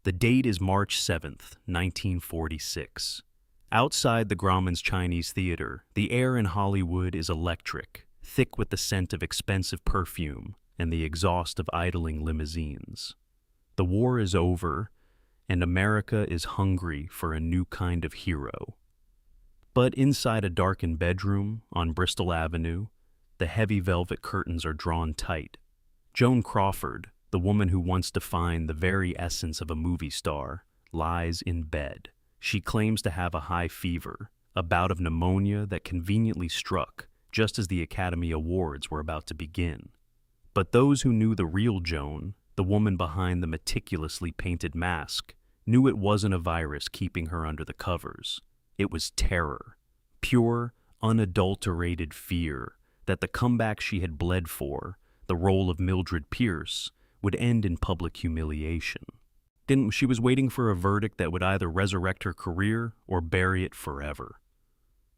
The date is March 7th, 1946. Outside the Grauman's Chinese Theater, the air in Hollywood is electric, thick with the scent of expensive perfume and the exhaust of idling limousines. The war is over, and America is hungry for a new kind of hero. But inside a darkened bedroom on Bristol Avenue, the heavy velvet curtains are drawn tight. Joan Crawford, the woman who once defined the very essence of a movie star, lies in bed. She claims to have a high fever, a bout of pneumonia that conveniently struck just as the Academy Awards were about to begin. But those who knew the real Joan, the woman behind the meticulously painted mask, knew it wasn't a virus keeping her under the covers. It was terror, pure, unadulterated fear that the comeback she had bled for, the role of Mildred Pierce, would end in public humiliation. She was waiting for a verdict that would either resurrect her career or bury it forever.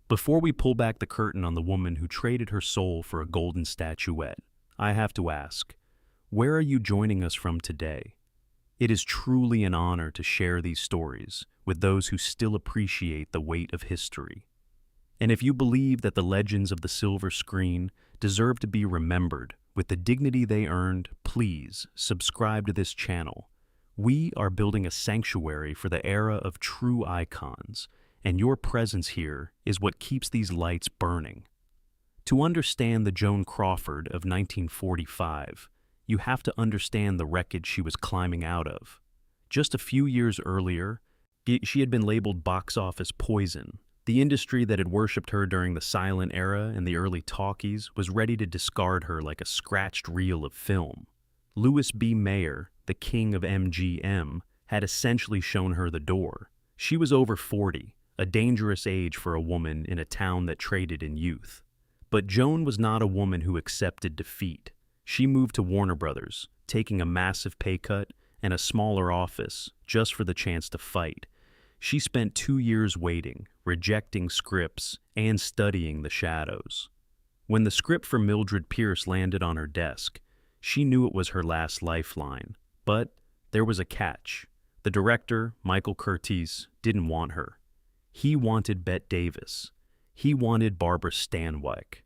Before we pull back the curtain on the woman who traded her soul for a golden statuette, I have to ask, where are you joining us from today? It is truly an honor to share these stories with those who still appreciate the weight of history. And if you believe that the legends of the silver screen deserve to be remembered with the dignity they earned, please subscribe to this channel. We are building a sanctuary for the era of true icons, and your presence here is what keeps these lights burning. To understand the Joan Crawford of 1945, you have to understand the wreckage she was climbing out of. Just a few years earlier, she had been labeled box office poison. The industry that had worshipped her during the silent era and the early talkies was ready to discard her like a scratched reel of film. Louis B. Mayer, the king of MGM, had essentially shown her the door. She was over 40, a dangerous age for a woman in a town that traded in youth. But Joan was not a woman who accepted defeat. She moved to Warner Brothers, taking a massive pay cut and a smaller office just for the chance to fight. She spent 2 years waiting, rejecting scripts, and studying the shadows. When the script for Mildred Pierce landed on her desk, she knew it was her last lifeline. But there was a catch. The director, Michael Curtiz, didn't want her. He wanted Bette Davis. He wanted Barbara Stanwyck.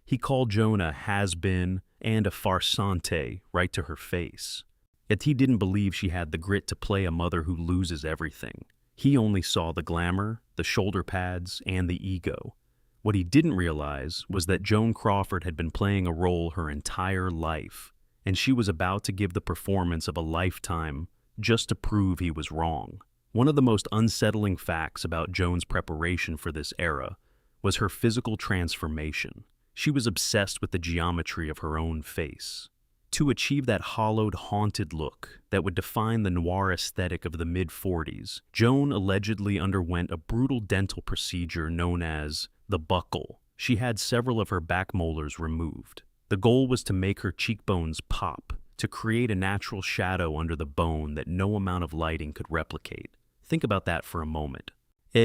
He called Joan a has-been and a farsante right to her face. Yet he didn't believe she had the grit to play a mother who loses everything. He only saw the glamour, the shoulder pads, and the ego. What he didn't realize was that Joan Crawford had been playing a role her entire life, and she was about to give the performance of a lifetime just to prove he was wrong. One of the most unsettling facts about Joan's preparation for this era was her physical transformation. She was obsessed with the geometry of her own face. To achieve that hollowed, haunted look that would define the noir aesthetic of the mid-40s, Joan allegedly underwent a brutal dental procedure known as the buckle. She had several of her back molars removed. The goal was to make her cheekbones pop, to create a natural shadow under the bone that no amount of lighting could replicate. Think about that for a moment.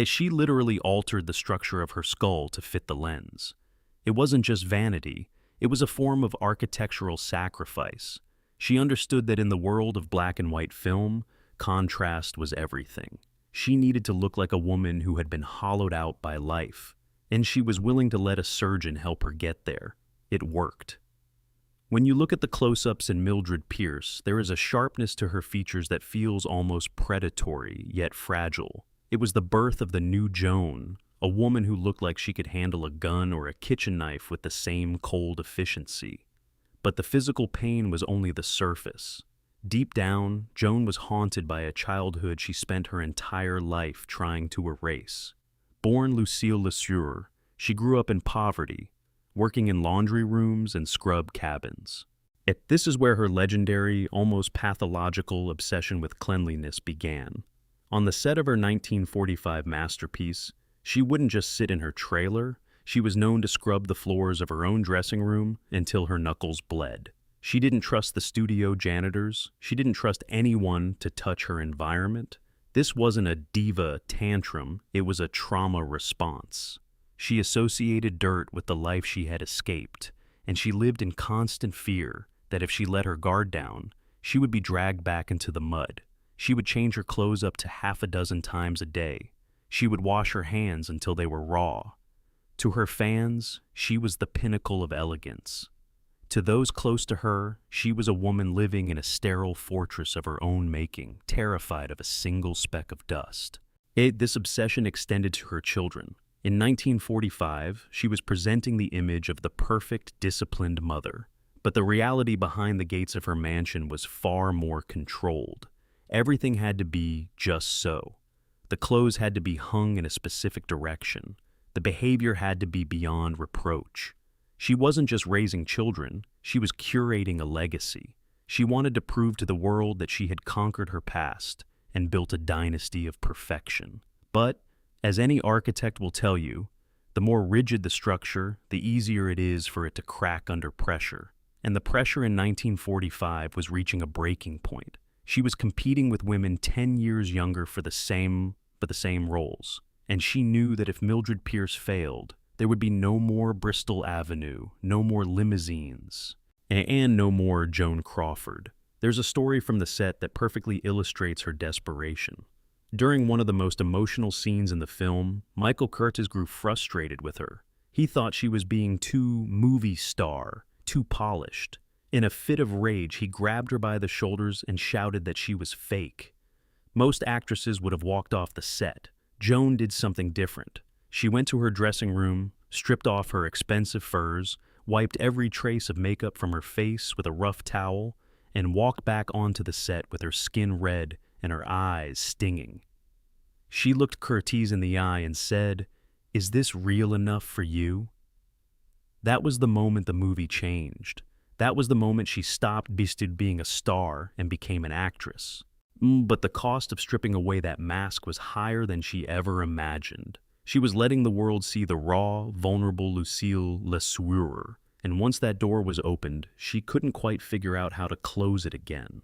She literally altered the structure of her skull to fit the lens. It wasn't just vanity. It was a form of architectural sacrifice. She understood that in the world of black and white film, contrast was everything. She needed to look like a woman who had been hollowed out by life, and she was willing to let a surgeon help her get there. It worked. When you look at the close-ups in Mildred Pierce, there is a sharpness to her features that feels almost predatory, yet fragile. It was the birth of the new Joan, a woman who looked like she could handle a gun or a kitchen knife with the same cold efficiency. But the physical pain was only the surface. Deep down, Joan was haunted by a childhood she spent her entire life trying to erase. Born Lucille Lesueur, she grew up in poverty, working in laundry rooms and scrub cabins. This is where her legendary, almost pathological obsession with cleanliness began. On the set of her 1945 masterpiece, she wouldn't just sit in her trailer, she was known to scrub the floors of her own dressing room until her knuckles bled. She didn't trust the studio janitors, she didn't trust anyone to touch her environment. This wasn't a diva tantrum, it was a trauma response. She associated dirt with the life she had escaped, and she lived in constant fear that if she let her guard down, she would be dragged back into the mud. She would change her clothes up to half a dozen times a day. She would wash her hands until they were raw. To her fans, she was the pinnacle of elegance. To those close to her, she was a woman living in a sterile fortress of her own making, terrified of a single speck of dust. This obsession extended to her children. In 1945, she was presenting the image of the perfect, disciplined mother. But the reality behind the gates of her mansion was far more controlled. Everything had to be just so. The clothes had to be hung in a specific direction. The behavior had to be beyond reproach. She wasn't just raising children, she was curating a legacy. She wanted to prove to the world that she had conquered her past and built a dynasty of perfection. But, as any architect will tell you, the more rigid the structure, the easier it is for it to crack under pressure. And the pressure in 1945 was reaching a breaking point. She was competing with women 10 years younger for the same roles. And she knew that if Mildred Pierce failed, there would be no more Bristol Avenue, no more limousines, and no more Joan Crawford. There's a story from the set that perfectly illustrates her desperation. During one of the most emotional scenes in the film, Michael Curtiz grew frustrated with her. He thought she was being too movie star, too polished. In a fit of rage, he grabbed her by the shoulders and shouted that she was fake. Most actresses would have walked off the set. Joan did something different. She went to her dressing room, stripped off her expensive furs, wiped every trace of makeup from her face with a rough towel, and walked back onto the set with her skin red and her eyes stinging. She looked Curtiz in the eye and said, "Is this real enough for you?" That was the moment the movie changed. That was the moment she stopped being a star and became an actress. But the cost of stripping away that mask was higher than she ever imagined. She was letting the world see the raw, vulnerable Lucille Lesueur, and once that door was opened, she couldn't quite figure out how to close it again.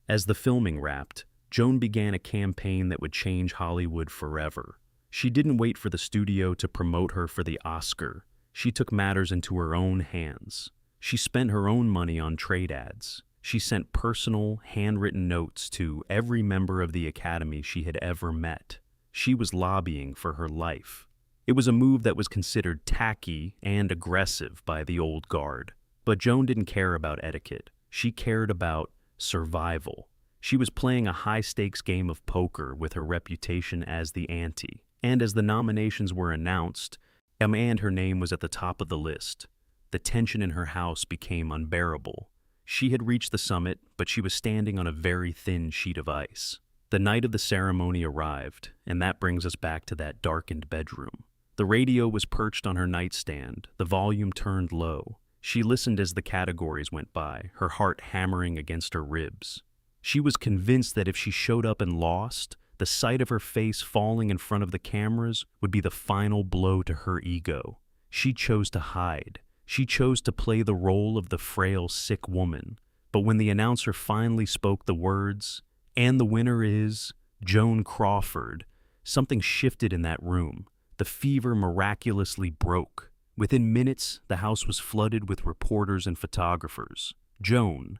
As the filming wrapped, Joan began a campaign that would change Hollywood forever. She didn't wait for the studio to promote her for the Oscar. She took matters into her own hands. She spent her own money on trade ads. She sent personal, handwritten notes to every member of the Academy she had ever met. She was lobbying for her life. It was a move that was considered tacky and aggressive by the old guard. But Joan didn't care about etiquette. She cared about survival. She was playing a high-stakes game of poker with her reputation as the ante. And as the nominations were announced, and her name was at the top of the list, the tension in her house became unbearable. She had reached the summit, but she was standing on a very thin sheet of ice. The night of the ceremony arrived, and that brings us back to that darkened bedroom. The radio was perched on her nightstand, the volume turned low. She listened as the categories went by, her heart hammering against her ribs. She was convinced that if she showed up and lost, the sight of her face falling in front of the cameras would be the final blow to her ego. She chose to hide. She chose to play the role of the frail, sick woman. But when the announcer finally spoke the words, "And the winner is Joan Crawford," something shifted in that room. The fever miraculously broke. Within minutes, the house was flooded with reporters and photographers. Joan,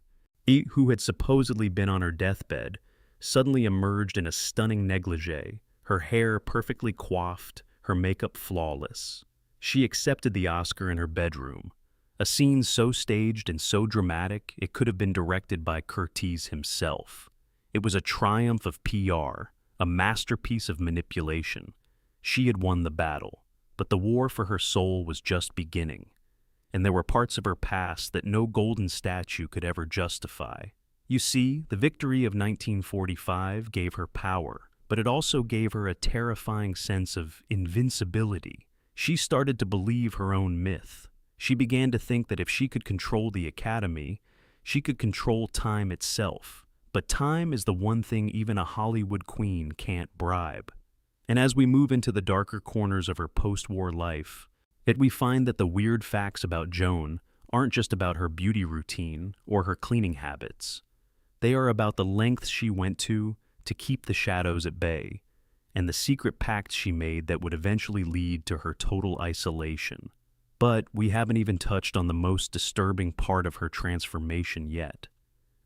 who had supposedly been on her deathbed, suddenly emerged in a stunning negligee, her hair perfectly coiffed, her makeup flawless. She accepted the Oscar in her bedroom, a scene so staged and so dramatic it could have been directed by Curtiz himself. It was a triumph of PR, a masterpiece of manipulation. She had won the battle, but the war for her soul was just beginning, and there were parts of her past that no golden statue could ever justify. You see, the victory of 1945 gave her power, but it also gave her a terrifying sense of invincibility. She started to believe her own myth. She began to think that if she could control the Academy, she could control time itself. But time is the one thing even a Hollywood queen can't bribe. And as we move into the darker corners of her post-war life, we find that the weird facts about Joan aren't just about her beauty routine or her cleaning habits. They are about the lengths she went to keep the shadows at bay, and the secret pacts she made that would eventually lead to her total isolation. But we haven't even touched on the most disturbing part of her transformation yet.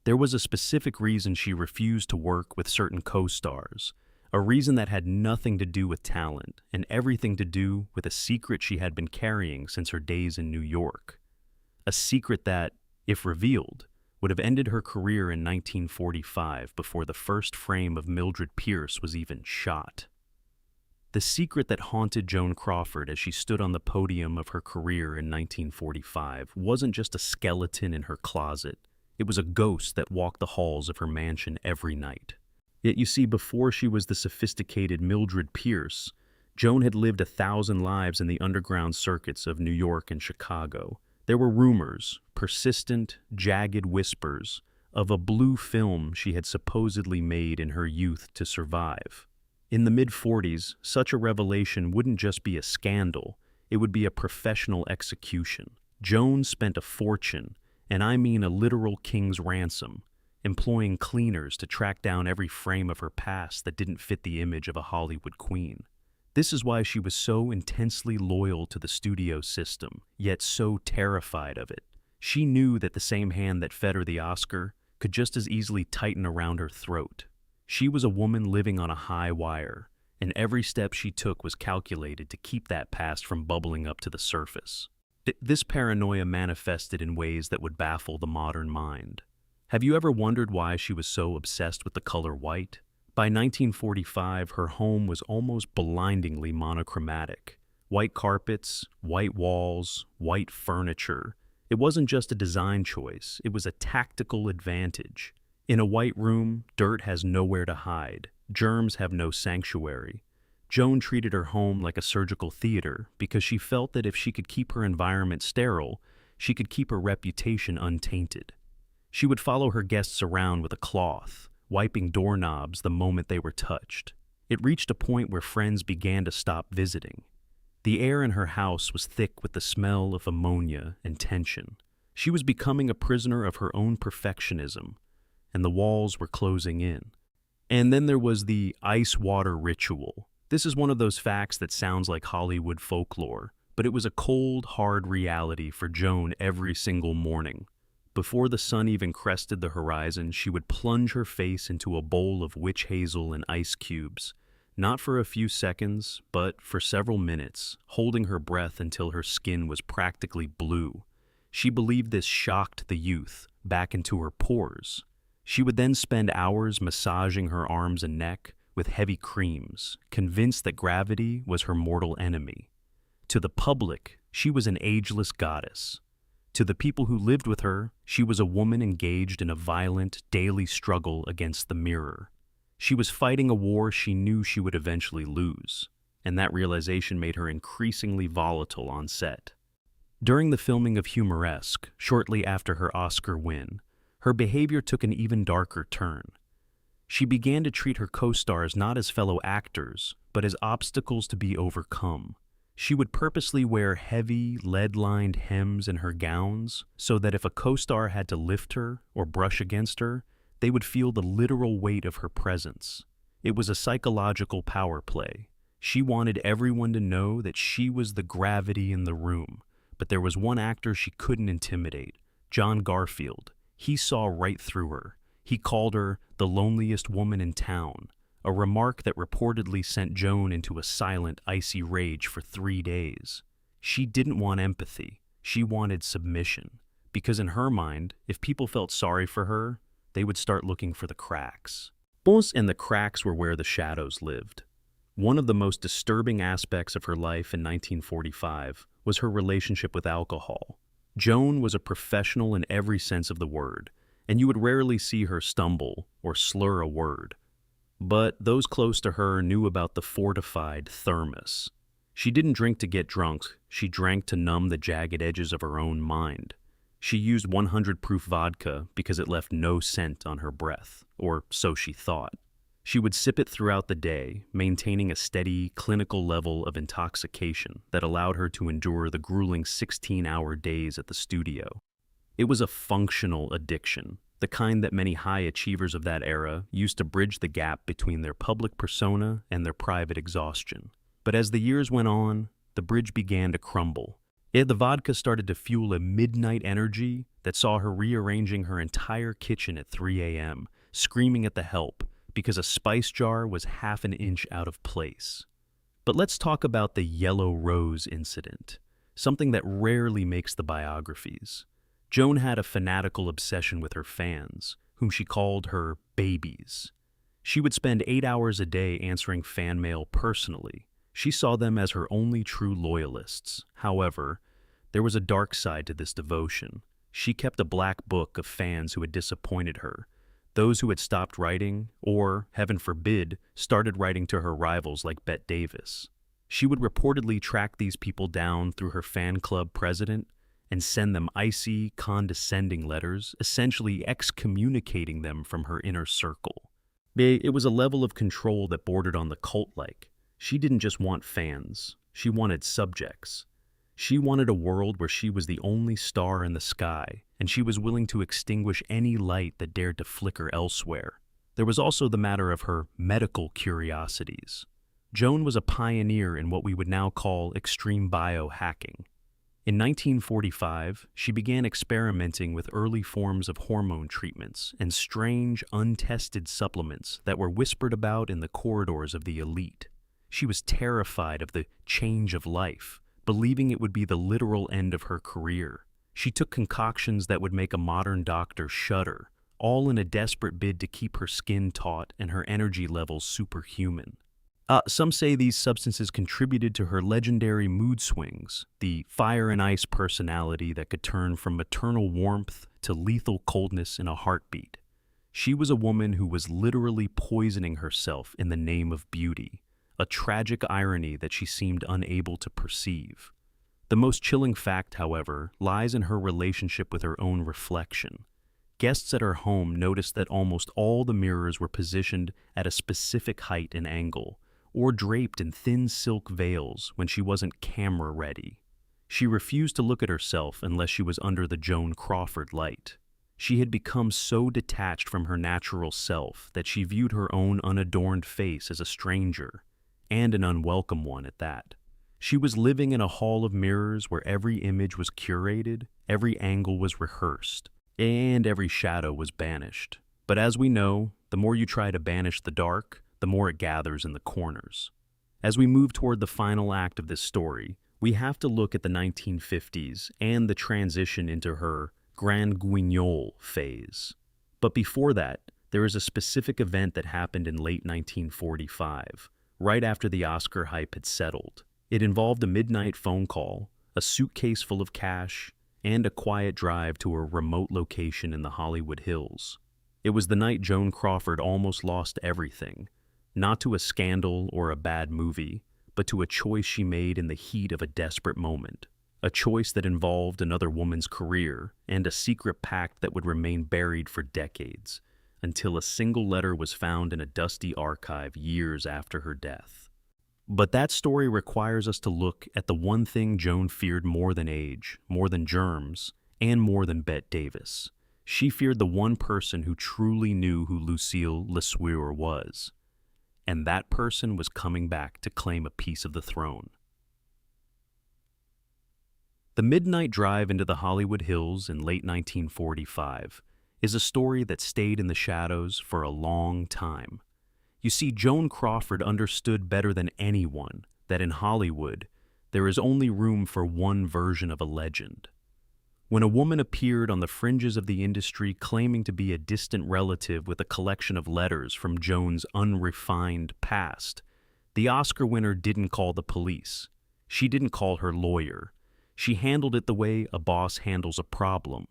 There was a specific reason she refused to work with certain co-stars, a reason that had nothing to do with talent and everything to do with a secret she had been carrying since her days in New York. A secret that, if revealed, would have ended her career in 1945 before the first frame of Mildred Pierce was even shot. The secret that haunted Joan Crawford as she stood on the podium of her career in 1945 wasn't just a skeleton in her closet. It was a ghost that walked the halls of her mansion every night. Yet you see, before she was the sophisticated Mildred Pierce, Joan had lived 1,000 lives in the underground circuits of New York and Chicago. There were rumors, persistent, jagged whispers, of a blue film she had supposedly made in her youth to survive. In the mid-40s, such a revelation wouldn't just be a scandal, it would be a professional execution. Joan spent a fortune, and I mean a literal king's ransom, employing cleaners to track down every frame of her past that didn't fit the image of a Hollywood queen. This is why she was so intensely loyal to the studio system, yet so terrified of it. She knew that the same hand that fed her the Oscar could just as easily tighten around her throat. She was a woman living on a high wire, and every step she took was calculated to keep that past from bubbling up to the surface. This paranoia manifested in ways that would baffle the modern mind. Have you ever wondered why she was so obsessed with the color white? By 1945, her home was almost blindingly monochromatic. White carpets, white walls, white furniture. It wasn't just a design choice, it was a tactical advantage. In a white room, dirt has nowhere to hide. Germs have no sanctuary. Joan treated her home like a surgical theater because she felt that if she could keep her environment sterile, she could keep her reputation untainted. She would follow her guests around with a cloth, wiping doorknobs the moment they were touched. It reached a point where friends began to stop visiting. The air in her house was thick with the smell of ammonia and tension. She was becoming a prisoner of her own perfectionism, and the walls were closing in. And then there was the ice water ritual. This is one of those facts that sounds like Hollywood folklore, but it was a cold, hard reality for Joan every single morning. Before the sun even crested the horizon, she would plunge her face into a bowl of witch hazel and ice cubes, not for a few seconds, but for several minutes, holding her breath until her skin was practically blue. She believed this shocked the youth back into her pores. She would then spend hours massaging her arms and neck with heavy creams, convinced that gravity was her mortal enemy. To the public, she was an ageless goddess. To the people who lived with her, she was a woman engaged in a violent, daily struggle against the mirror. She was fighting a war she knew she would eventually lose, and that realization made her increasingly volatile on set. During the filming of Humoresque, shortly after her Oscar win, her behavior took an even darker turn. She began to treat her co-stars not as fellow actors, but as obstacles to be overcome. She would purposely wear heavy, lead-lined hems in her gowns so that if a co-star had to lift her or brush against her, they would feel the literal weight of her presence. It was a psychological power play. She wanted everyone to know that she was the gravity in the room, but there was one actor she couldn't intimidate, John Garfield. He saw right through her. He called her the loneliest woman in town, a remark that reportedly sent Joan into a silent, icy rage for 3 days. She didn't want empathy. She wanted submission. Because in her mind, if people felt sorry for her, they would start looking for the cracks. And the cracks were where the shadows lived. One of the most disturbing aspects of her life in 1945 was her relationship with alcohol. Joan was a professional in every sense of the word, and you would rarely see her stumble or slur a word. But those close to her knew about the fortified thermos. She didn't drink to get drunk, she drank to numb the jagged edges of her own mind. She used 100 proof vodka because it left no scent on her breath, or so she thought. She would sip it throughout the day, maintaining a steady, clinical level of intoxication that allowed her to endure the grueling 16-hour days at the studio. It was a functional addiction, the kind that many high achievers of that era used to bridge the gap between their public persona and their private exhaustion. But as the years went on, the bridge began to crumble. The vodka started to fuel a midnight energy that saw her rearranging her entire kitchen at 3 a.m., screaming at the help because a spice jar was half an inch out of place. But let's talk about the Yellow Rose incident, something that rarely makes the biographies. Joan had a fanatical obsession with her fans, whom she called her babies. She would spend 8 hours a day answering fan mail personally. She saw them as her only true loyalists. However, there was a dark side to this devotion. She kept a black book of fans who had disappointed her, those who had stopped writing or, heaven forbid, started writing to her rivals like Bette Davis. She would reportedly track these people down through her fan club president and send them icy, condescending letters, essentially excommunicating them from her inner circle. It was a level of control that bordered on the cult-like. She didn't just want fans, she wanted subjects. She wanted a world where she was the only star in the sky, and she was willing to extinguish any light that dared to flicker elsewhere. There was also the matter of her medical curiosities. Joan was a pioneer in what we would now call extreme biohacking. In 1945, she began experimenting with early forms of hormone treatments and strange, untested supplements that were whispered about in the corridors of the elite. She was terrified of the change of life, believing it would be the literal end of her career. She took concoctions that would make a modern doctor shudder, all in a desperate bid to keep her skin taut and her energy levels superhuman. Some say these substances contributed to her legendary mood swings, the fire and ice personality that could turn from maternal warmth to lethal coldness in a heartbeat. She was a woman who was literally poisoning herself in the name of beauty, a tragic irony that she seemed unable to perceive. The most chilling fact, however, lies in her relationship with her own reflection. Guests at her home noticed that almost all the mirrors were positioned at a specific height and angle, or draped in thin silk veils when she wasn't camera ready. She refused to look at herself unless she was under the Joan Crawford light. She had become so detached from her natural self that she viewed her own unadorned face as a stranger, and an unwelcome one at that. She was living in a hall of mirrors where every image was curated, every angle was rehearsed, and every shadow was banished. But as we know, the more you try to banish the dark, the more it gathers in the corners. As we move toward the final act of this story, we have to look at the 1950s and the transition into her Grand Guignol phase. But before that, there is a specific event that happened in late 1945, right after the Oscar hype had settled. It involved a midnight phone call, a suitcase full of cash, and a quiet drive to a remote location in the Hollywood Hills. It was the night Joan Crawford almost lost everything, not to a scandal or a bad movie, but to a choice she made in the heat of a desperate moment. A choice that involved another woman's career and a secret pact that would remain buried for decades, until a single letter was found in a dusty archive years after her death. But that story requires us to look at the one thing Joan feared more than age, more than germs, and more than Bette Davis. She feared the one person who truly knew who Lucille Lesueur was. And that person was coming back to claim a piece of the throne. The midnight drive into the Hollywood Hills in late 1945 is a story that stayed in the shadows for a long time. You see, Joan Crawford understood better than anyone that in Hollywood, there is only room for one version of a legend. When a woman appeared on the fringes of the industry claiming to be a distant relative with a collection of letters from Joan's unrefined past, the Oscar winner didn't call the police. She didn't call her lawyer. She handled it the way a boss handles a problem.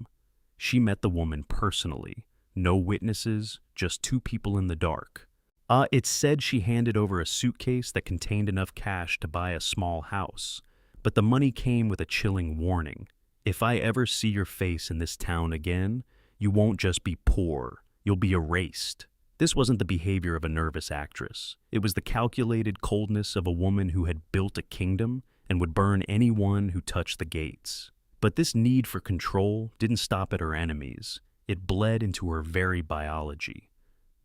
She met the woman personally. No witnesses, just two people in the dark. It's said she handed over a suitcase that contained enough cash to buy a small house, but the money came with a chilling warning. If I ever see your face in this town again, you won't just be poor, you'll be erased. This wasn't the behavior of a nervous actress. It was the calculated coldness of a woman who had built a kingdom and would burn anyone who touched the gates. But this need for control didn't stop at her enemies. It bled into her very biology.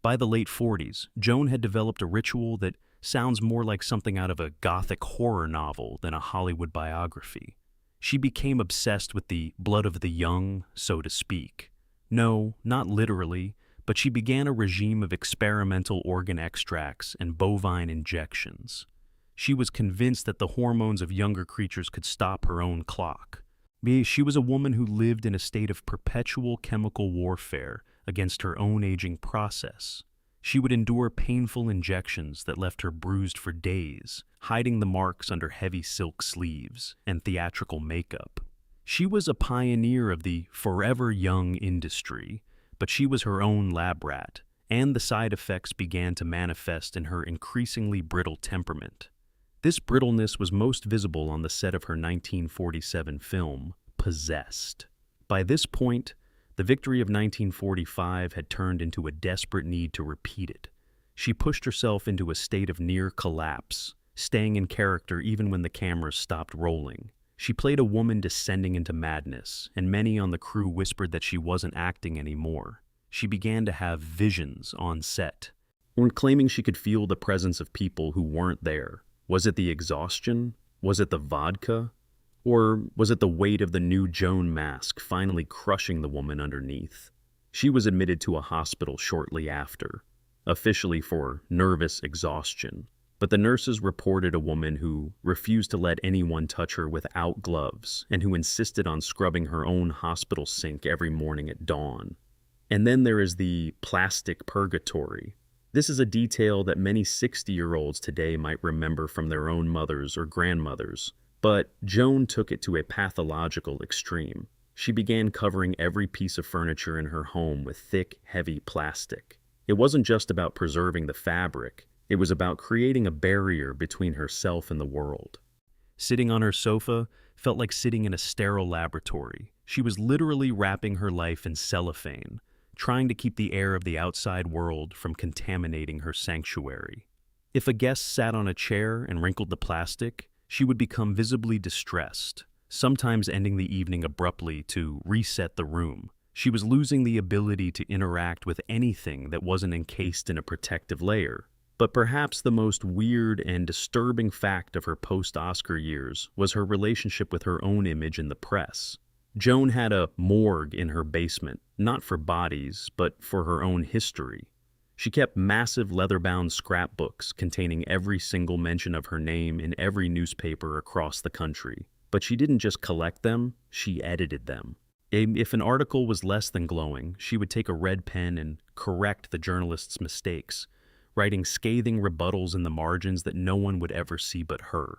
By the late 40s, Joan had developed a ritual that sounds more like something out of a gothic horror novel than a Hollywood biography. She became obsessed with the blood of the young, so to speak. No, not literally, but she began a regime of experimental organ extracts and bovine injections. She was convinced that the hormones of younger creatures could stop her own clock. She was a woman who lived in a state of perpetual chemical warfare against her own aging process. She would endure painful injections that left her bruised for days, hiding the marks under heavy silk sleeves and theatrical makeup. She was a pioneer of the forever young industry, but she was her own lab rat, and the side effects began to manifest in her increasingly brittle temperament. This brittleness was most visible on the set of her 1947 film, Possessed. By this point, the victory of 1945 had turned into a desperate need to repeat it. She pushed herself into a state of near collapse, staying in character even when the cameras stopped rolling. She played a woman descending into madness, and many on the crew whispered that she wasn't acting anymore. She began to have visions on set, or claiming she could feel the presence of people who weren't there. Was it the exhaustion? Was it the vodka? Or was it the weight of the new Joan mask finally crushing the woman underneath? She was admitted to a hospital shortly after, officially for nervous exhaustion. But the nurses reported a woman who refused to let anyone touch her without gloves and who insisted on scrubbing her own hospital sink every morning at dawn. And then there is the plastic purgatory. This is a detail that many 60-year-olds today might remember from their own mothers or grandmothers. But Joan took it to a pathological extreme. She began covering every piece of furniture in her home with thick, heavy plastic. It wasn't just about preserving the fabric. It was about creating a barrier between herself and the world. Sitting on her sofa felt like sitting in a sterile laboratory. She was literally wrapping her life in cellophane, trying to keep the air of the outside world from contaminating her sanctuary. If a guest sat on a chair and wrinkled the plastic, she would become visibly distressed, sometimes ending the evening abruptly to reset the room. She was losing the ability to interact with anything that wasn't encased in a protective layer. But perhaps the most weird and disturbing fact of her post-Oscar years was her relationship with her own image in the press. Joan had a morgue in her basement, not for bodies, but for her own history. She kept massive leather-bound scrapbooks containing every single mention of her name in every newspaper across the country. But she didn't just collect them, she edited them. If an article was less than glowing, she would take a red pen and correct the journalist's mistakes, writing scathing rebuttals in the margins that no one would ever see but her.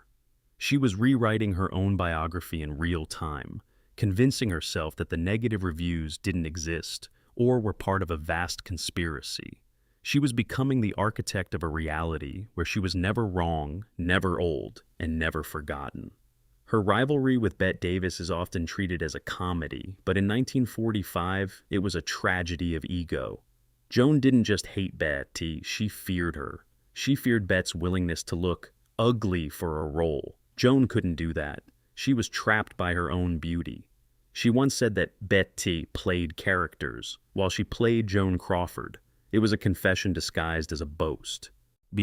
She was rewriting her own biography in real time, convincing herself that the negative reviews didn't exist or were part of a vast conspiracy. She was becoming the architect of a reality where she was never wrong, never old, and never forgotten. Her rivalry with Bette Davis is often treated as a comedy, but in 1945, it was a tragedy of ego. Joan didn't just hate Betty, she feared her. She feared Bette's willingness to look ugly for a role. Joan couldn't do that. She was trapped by her own beauty. She once said that Betty played characters, while she played Joan Crawford. It was a confession disguised as a boast.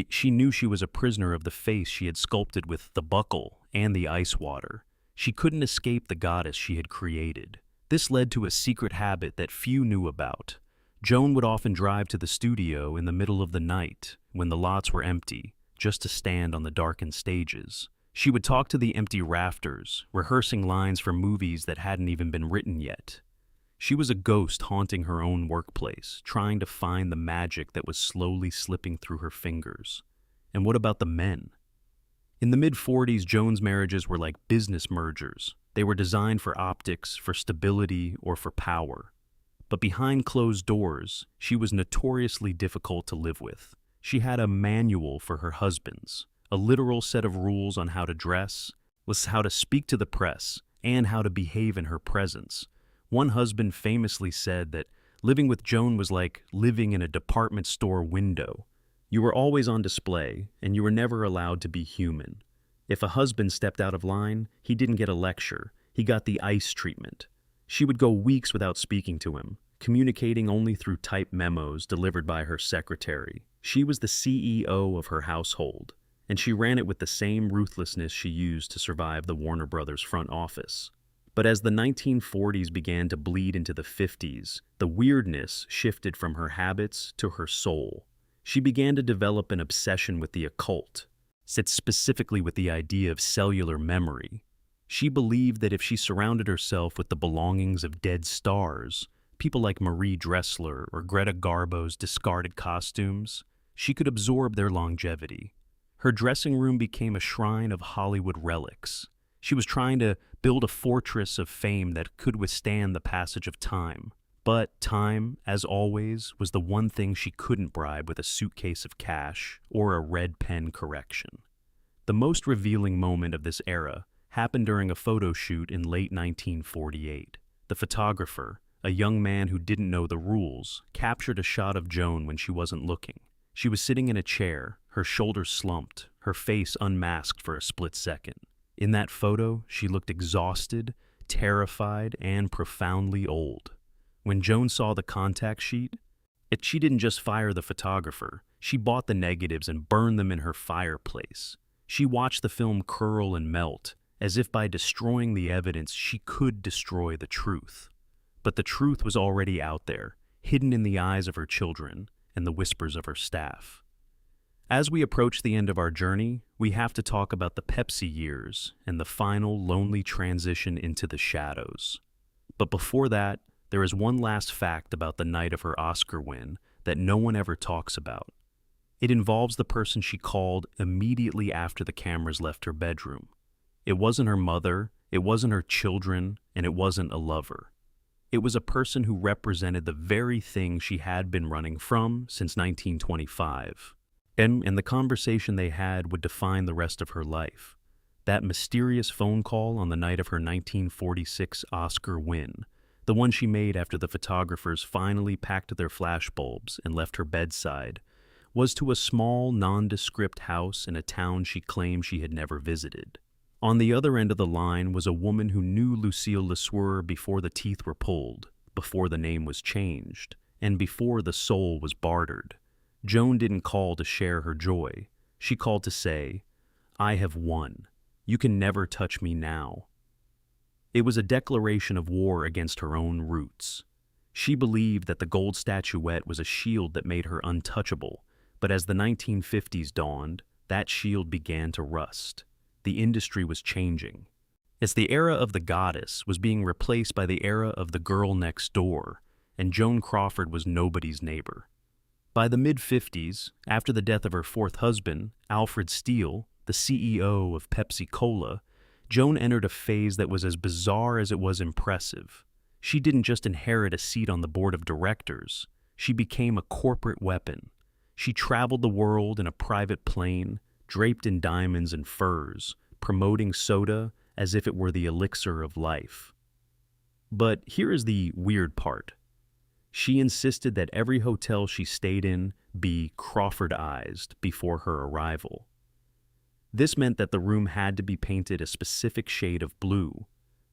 She knew she was a prisoner of the face she had sculpted with the buckle and the ice water. She couldn't escape the goddess she had created. This led to a secret habit that few knew about. Joan would often drive to the studio in the middle of the night, when the lots were empty, just to stand on the darkened stages. She would talk to the empty rafters, rehearsing lines for movies that hadn't even been written yet. She was a ghost haunting her own workplace, trying to find the magic that was slowly slipping through her fingers. And what about the men? In the mid-40s, Joan's marriages were like business mergers. They were designed for optics, for stability, or for power. But behind closed doors, she was notoriously difficult to live with. She had a manual for her husbands, a literal set of rules on how to dress, how to speak to the press, and how to behave in her presence. One husband famously said that living with Joan was like living in a department store window. You were always on display, and you were never allowed to be human. If a husband stepped out of line, he didn't get a lecture. He got the ice treatment. She would go weeks without speaking to him, communicating only through typed memos delivered by her secretary. She was the CEO of her household, and she ran it with the same ruthlessness she used to survive the Warner Brothers front office. But as the 1940s began to bleed into the 50s, the weirdness shifted from her habits to her soul. She began to develop an obsession with the occult, specifically with the idea of cellular memory. She believed that if she surrounded herself with the belongings of dead stars, people like Marie Dressler or Greta Garbo's discarded costumes, she could absorb their longevity. Her dressing room became a shrine of Hollywood relics. She was trying to build a fortress of fame that could withstand the passage of time. But time, as always, was the one thing she couldn't bribe with a suitcase of cash or a red pen correction. The most revealing moment of this era happened during a photo shoot in late 1948. The photographer, a young man who didn't know the rules, captured a shot of Joan when she wasn't looking. She was sitting in a chair, her shoulders slumped, her face unmasked for a split second. In that photo, she looked exhausted, terrified, and profoundly old. When Joan saw the contact sheet, she didn't just fire the photographer. She bought the negatives and burned them in her fireplace. She watched the film curl and melt, as if by destroying the evidence she could destroy the truth. But the truth was already out there, hidden in the eyes of her children and the whispers of her staff. As we approach the end of our journey, we have to talk about the Pepsi years and the final lonely transition into the shadows. But before that, there is one last fact about the night of her Oscar win that no one ever talks about. It involves the person she called immediately after the cameras left her bedroom. It wasn't her mother, it wasn't her children, and it wasn't a lover. It was a person who represented the very thing she had been running from since 1925. And the conversation they had would define the rest of her life. That mysterious phone call on the night of her 1946 Oscar win, the one she made after the photographers finally packed their flashbulbs and left her bedside, was to a small, nondescript house in a town she claimed she had never visited. On the other end of the line was a woman who knew Lucille Lesueur before the teeth were pulled, before the name was changed, and before the soul was bartered. Joan didn't call to share her joy. She called to say, "I have won. You can never touch me now." It was a declaration of war against her own roots. She believed that the gold statuette was a shield that made her untouchable, but as the 1950s dawned, that shield began to rust. The industry was changing. As the era of the goddess was being replaced by the era of the girl next door, and Joan Crawford was nobody's neighbor. By the mid-50s, after the death of her fourth husband, Alfred Steele, the CEO of Pepsi-Cola, Joan entered a phase that was as bizarre as it was impressive. She didn't just inherit a seat on the board of directors. She became a corporate weapon. She traveled the world in a private plane, draped in diamonds and furs, promoting soda as if it were the elixir of life. But here is the weird part. She insisted that every hotel she stayed in be Crawfordized before her arrival. This meant that the room had to be painted a specific shade of blue.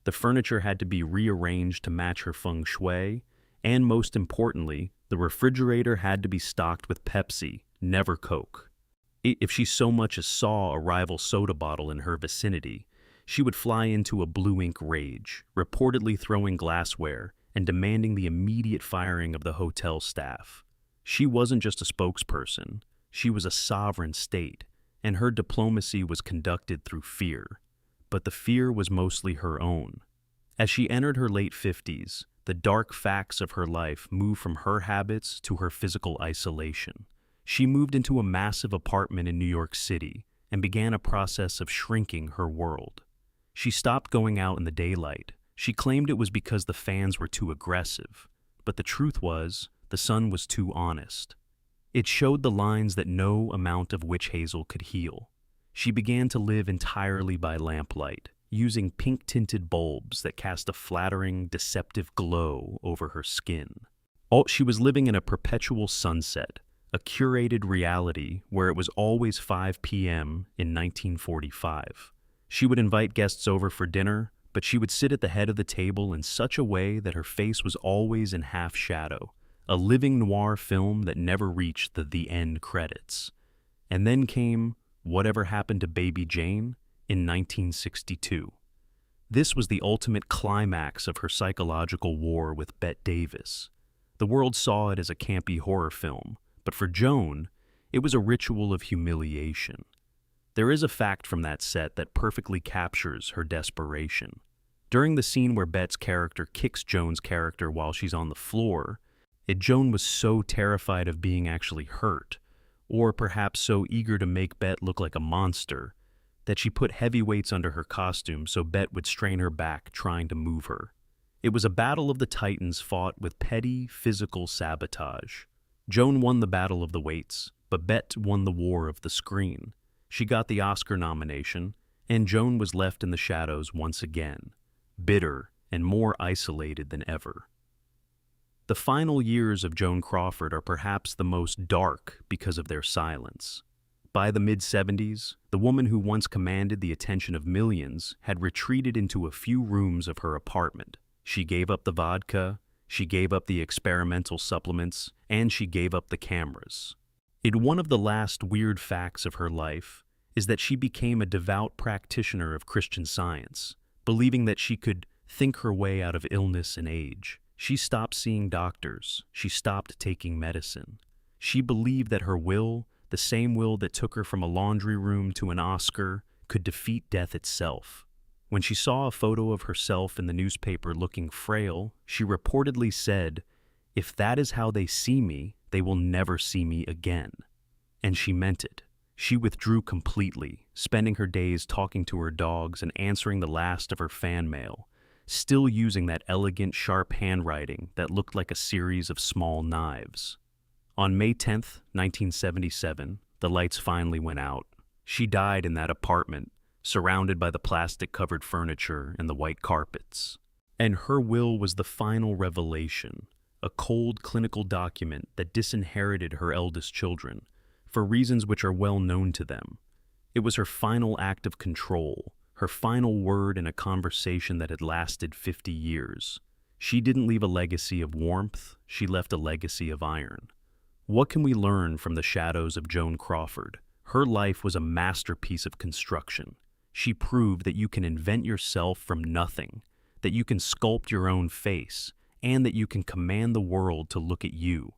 The furniture had to be rearranged to match her feng shui, and most importantly, the refrigerator had to be stocked with Pepsi, never Coke. If she so much as saw a rival soda bottle in her vicinity, she would fly into a blue ink rage, reportedly throwing glassware and demanding the immediate firing of the hotel staff. She wasn't just a spokesperson, she was a sovereign state, and her diplomacy was conducted through fear. But the fear was mostly her own. As she entered her late 50s, the dark facts of her life moved from her habits to her physical isolation. She moved into a massive apartment in New York City and began a process of shrinking her world. She stopped going out in the daylight. She claimed it was because the fans were too aggressive, but the truth was, the sun was too honest. It showed the lines that no amount of witch hazel could heal. She began to live entirely by lamplight, using pink-tinted bulbs that cast a flattering, deceptive glow over her skin. She was living in a perpetual sunset, a curated reality where it was always 5 p.m. in 1945. She would invite guests over for dinner, but she would sit at the head of the table in such a way that her face was always in half shadow, a living noir film that never reached the end credits. And then came Whatever Happened to Baby Jane in 1962. This was the ultimate climax of her psychological war with Bette Davis. The world saw it as a campy horror film, but for Joan, it was a ritual of humiliation. There is a fact from that set that perfectly captures her desperation. During the scene where Bette's character kicks Joan's character while she's on the floor, Joan was so terrified of being actually hurt, or perhaps so eager to make Bette look like a monster, that she put heavy weights under her costume so Bette would strain her back trying to move her. It was a battle of the titans fought with petty physical sabotage. Joan won the battle of the weights, but Bette won the war of the screen. She got the Oscar nomination, and Joan was left in the shadows once again, bitter and more isolated than ever. The final years of Joan Crawford are perhaps the most dark because of their silence. By the mid-70s, the woman who once commanded the attention of millions had retreated into a few rooms of her apartment. She gave up the vodka, she gave up the experimental supplements, and she gave up the cameras. One of the last weird facts of her life is that she became a devout practitioner of Christian Science, believing that she could think her way out of illness and age. She stopped seeing doctors. She stopped taking medicine. She believed that her will, the same will that took her from a laundry room to an Oscar, could defeat death itself. When she saw a photo of herself in the newspaper looking frail, she reportedly said, "If that is how they see me, they will never see me again." And she meant it. She withdrew completely, spending her days talking to her dogs and answering the last of her fan mail, still using that elegant, sharp handwriting that looked like a series of small knives. On May 10th, 1977, the lights finally went out. She died in that apartment, surrounded by the plastic-covered furniture and the white carpets. And her will was the final revelation, a cold clinical document that disinherited her eldest children, for reasons which are well known to them. It was her final act of control, her final word in a conversation that had lasted 50 years. She didn't leave a legacy of warmth, she left a legacy of iron. What can we learn from the shadows of Joan Crawford? Her life was a masterpiece of construction. She proved that you can invent yourself from nothing, that you can sculpt your own face, and that you can command the world to look at you.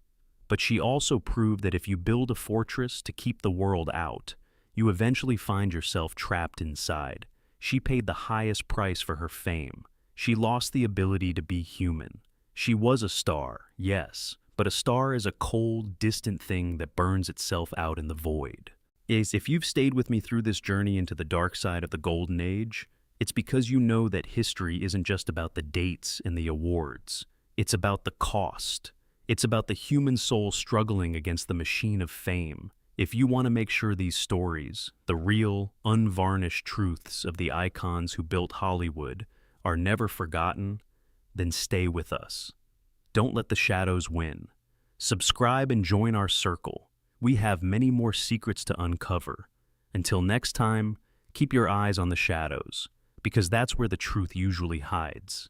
But she also proved that if you build a fortress to keep the world out, you eventually find yourself trapped inside. She paid the highest price for her fame. She lost the ability to be human. She was a star, yes, but a star is a cold, distant thing that burns itself out in the void. If you've stayed with me through this journey into the dark side of the Golden Age, it's because you know that history isn't just about the dates and the awards. It's about the cost. It's about the human soul struggling against the machine of fame. If you want to make sure these stories, the real, unvarnished truths of the icons who built Hollywood, are never forgotten, then stay with us. Don't let the shadows win. Subscribe and join our circle. We have many more secrets to uncover. Until next time, keep your eyes on the shadows, because that's where the truth usually hides.